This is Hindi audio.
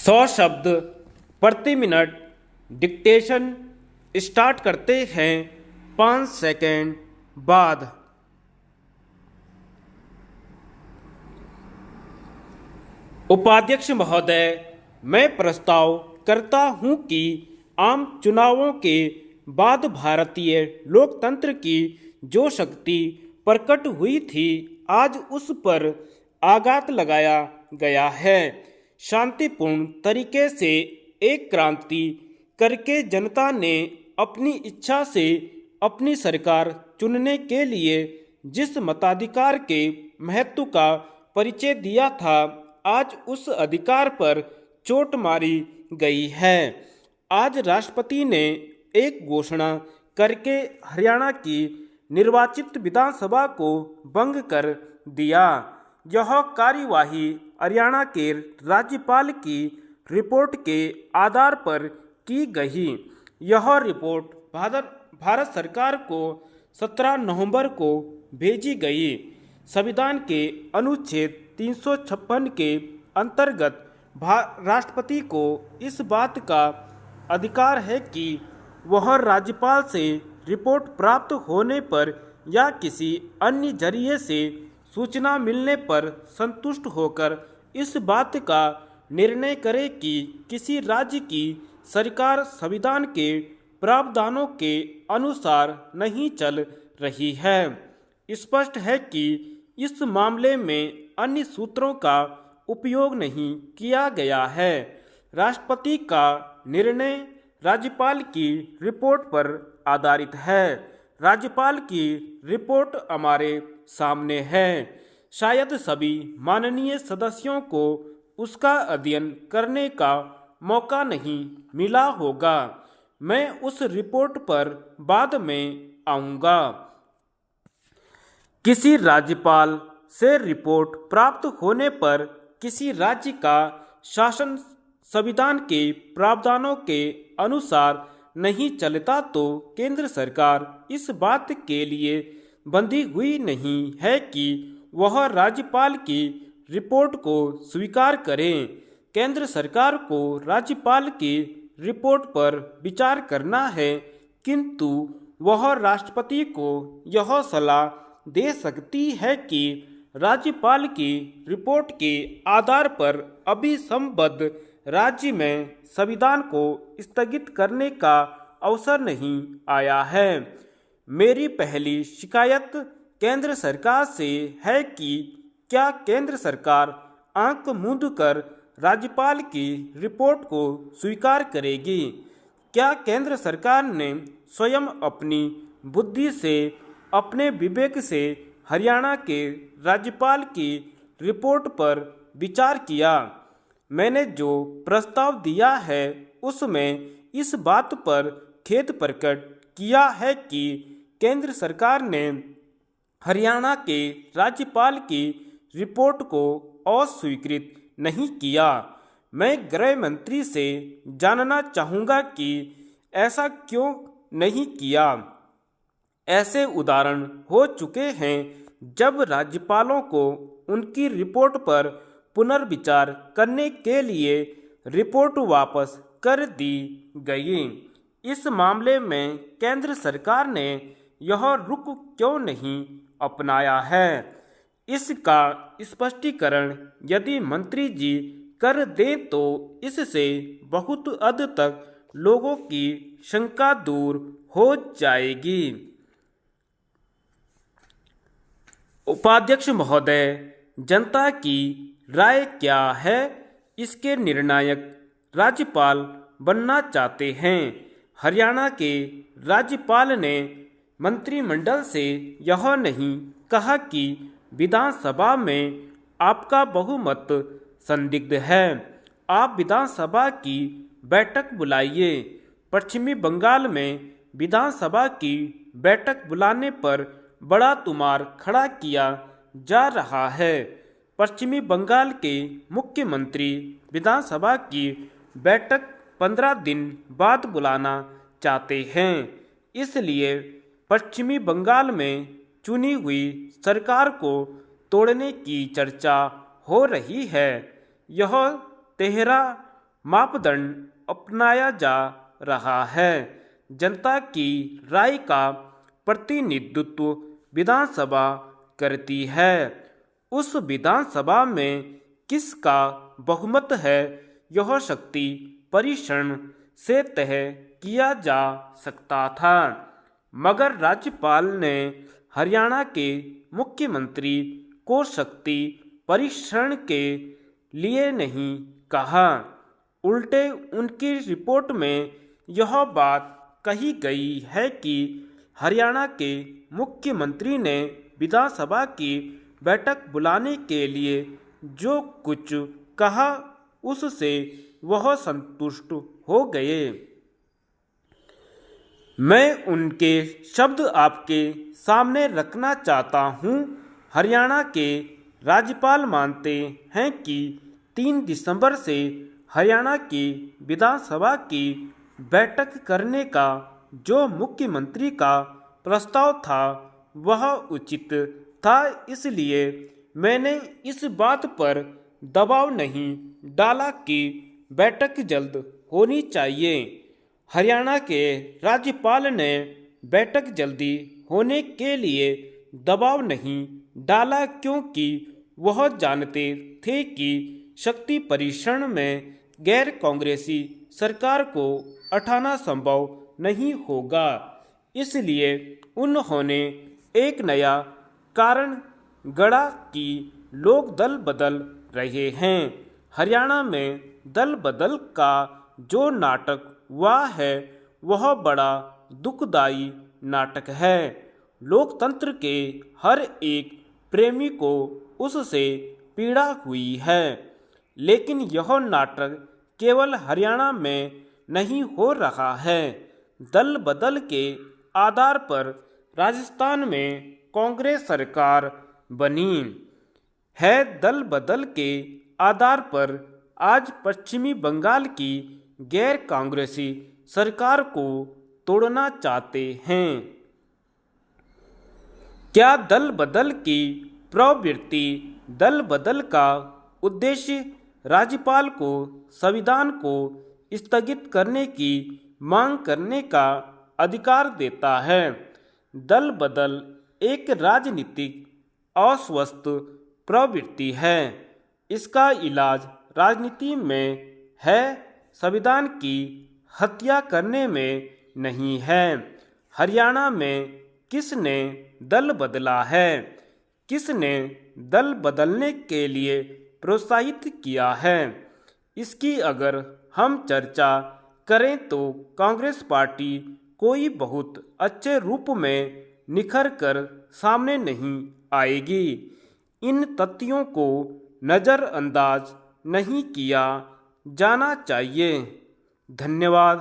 100 शब्द प्रति मिनट डिक्टेशन स्टार्ट करते हैं 5 सेकंड बाद। उपाध्यक्ष महोदय, मैं प्रस्ताव करता हूं कि आम चुनावों के बाद भारतीय लोकतंत्र की जो शक्ति प्रकट हुई थी, आज उस पर आघात लगाया गया है। शांतिपूर्ण तरीके से एक क्रांति करके जनता ने अपनी इच्छा से अपनी सरकार चुनने के लिए जिस मताधिकार के महत्व का परिचय दिया था, आज उस अधिकार पर चोट मारी गई है। आज राष्ट्रपति ने एक घोषणा करके हरियाणा की निर्वाचित विधानसभा को भंग कर दिया। यह कार्यवाही हरियाणा के राज्यपाल की रिपोर्ट के आधार पर की गई। यह रिपोर्ट भारत सरकार को 17 नवंबर को भेजी गई। संविधान के अनुच्छेद 356 के अंतर्गत राष्ट्रपति को इस बात का अधिकार है कि वह राज्यपाल से रिपोर्ट प्राप्त होने पर या किसी अन्य जरिए से सूचना मिलने पर संतुष्ट होकर इस बात का निर्णय करे कि किसी राज्य की सरकार संविधान के प्रावधानों के अनुसार नहीं चल रही है। स्पष्ट है कि इस मामले में अन्य सूत्रों का उपयोग नहीं किया गया है। राष्ट्रपति का निर्णय राज्यपाल की रिपोर्ट पर आधारित है। राज्यपाल की रिपोर्ट हमारे सामने है। शायद सभी माननीय सदस्यों को उसका अध्ययन करने का मौका नहीं मिला होगा। मैं उस रिपोर्ट पर बाद में आऊँगा। किसी राज्यपाल से रिपोर्ट प्राप्त होने पर किसी राज्य का शासन संविधान के प्रावधानों के अनुसार नहीं चलता तो केंद्र सरकार इस बात के लिए बंधी हुई नहीं है कि वह राज्यपाल की रिपोर्ट को स्वीकार करें। केंद्र सरकार को राज्यपाल की रिपोर्ट पर विचार करना है, किंतु वह राष्ट्रपति को यह सलाह दे सकती है कि राज्यपाल की रिपोर्ट के आधार पर अभी संबद्ध राज्य में संविधान को स्थगित करने का अवसर नहीं आया है। मेरी पहली शिकायत केंद्र सरकार से है कि क्या केंद्र सरकार आंख मूंद कर राज्यपाल की रिपोर्ट को स्वीकार करेगी? क्या केंद्र सरकार ने स्वयं अपनी बुद्धि से, अपने विवेक से हरियाणा के राज्यपाल की रिपोर्ट पर विचार किया? मैंने जो प्रस्ताव दिया है उसमें इस बात पर खेद प्रकट किया है कि केंद्र सरकार ने हरियाणा के राज्यपाल की रिपोर्ट को अस्वीकृत नहीं किया। मैं गृह मंत्री से जानना चाहूँगा कि ऐसा क्यों नहीं किया। ऐसे उदाहरण हो चुके हैं जब राज्यपालों को उनकी रिपोर्ट पर पुनर्विचार करने के लिए रिपोर्ट वापस कर दी गई। इस मामले में केंद्र सरकार ने यह रुख क्यों नहीं अपनाया है? इसका स्पष्टीकरण यदि मंत्री जी कर दें तो इससे बहुत हद तक लोगों की शंका दूर हो जाएगी। उपाध्यक्ष महोदय, जनता की राय क्या है? इसके निर्णायक राज्यपाल बनना चाहते हैं। हरियाणा के राज्यपाल ने मंत्रिमंडल से यह नहीं कहा कि विधानसभा में आपका बहुमत संदिग्ध है, आप विधानसभा की बैठक बुलाइए। पश्चिमी बंगाल में विधानसभा की बैठक बुलाने पर बड़ा तुमार खड़ा किया जा रहा है। पश्चिमी बंगाल के मुख्यमंत्री विधानसभा की बैठक 15 दिन बाद बुलाना चाहते हैं। इसलिए पश्चिमी बंगाल में चुनी हुई सरकार को तोड़ने की चर्चा हो रही है। यह 13 मापदंड अपनाया जा रहा है। जनता की राय का प्रतिनिधित्व विधानसभा करती है। उस विधानसभा में किसका बहुमत है, यह शक्ति परीक्षण से तय किया जा सकता था, मगर राज्यपाल ने हरियाणा के मुख्यमंत्री को शक्ति परीक्षण के लिए नहीं कहा। उल्टे उनकी रिपोर्ट में यह बात कही गई है कि हरियाणा के मुख्यमंत्री ने विधानसभा की बैठक बुलाने के लिए जो कुछ कहा उससे वह संतुष्ट हो गए। मैं उनके शब्द आपके सामने रखना चाहता हूँ। हरियाणा के राज्यपाल मानते हैं कि 3 दिसंबर से हरियाणा की विधानसभा की बैठक करने का जो मुख्यमंत्री का प्रस्ताव था वह उचित था, इसलिए मैंने इस बात पर दबाव नहीं डाला कि बैठक जल्द होनी चाहिए। हरियाणा के राज्यपाल ने बैठक जल्दी होने के लिए दबाव नहीं डाला क्योंकि वह जानते थे कि शक्ति परीक्षण में गैर कांग्रेसी सरकार को हटाना संभव नहीं होगा। इसलिए उन्होंने एक नया कारण गढ़ा कि लोग दल बदल रहे हैं। हरियाणा में दल बदल का जो नाटक हुआ है वह बड़ा दुखदाई नाटक है। लोकतंत्र के हर एक प्रेमी को उससे पीड़ा हुई है, लेकिन यह नाटक केवल हरियाणा में नहीं हो रहा है। दल बदल के आधार पर राजस्थान में कांग्रेस सरकार बनी है। दल बदल के आधार पर आज पश्चिमी बंगाल की गैर कांग्रेसी सरकार को तोड़ना चाहते हैं। क्या दल बदल की प्रवृत्ति, दल बदल का उद्देश्य राज्यपाल को संविधान को स्थगित करने की मांग करने का अधिकार देता है? दल बदल एक राजनीतिक अस्वस्थ प्रवृत्ति है। इसका इलाज राजनीति में है, संविधान की हत्या करने में नहीं है। हरियाणा में किसने दल बदला है? किसने दल बदलने के लिए प्रोत्साहित किया है? इसकी अगर हम चर्चा करें तो कांग्रेस पार्टी कोई बहुत अच्छे रूप में निखर कर सामने नहीं आएगी। इन तथ्यों को नज़रअंदाज नहीं किया जाना चाहिए। धन्यवाद।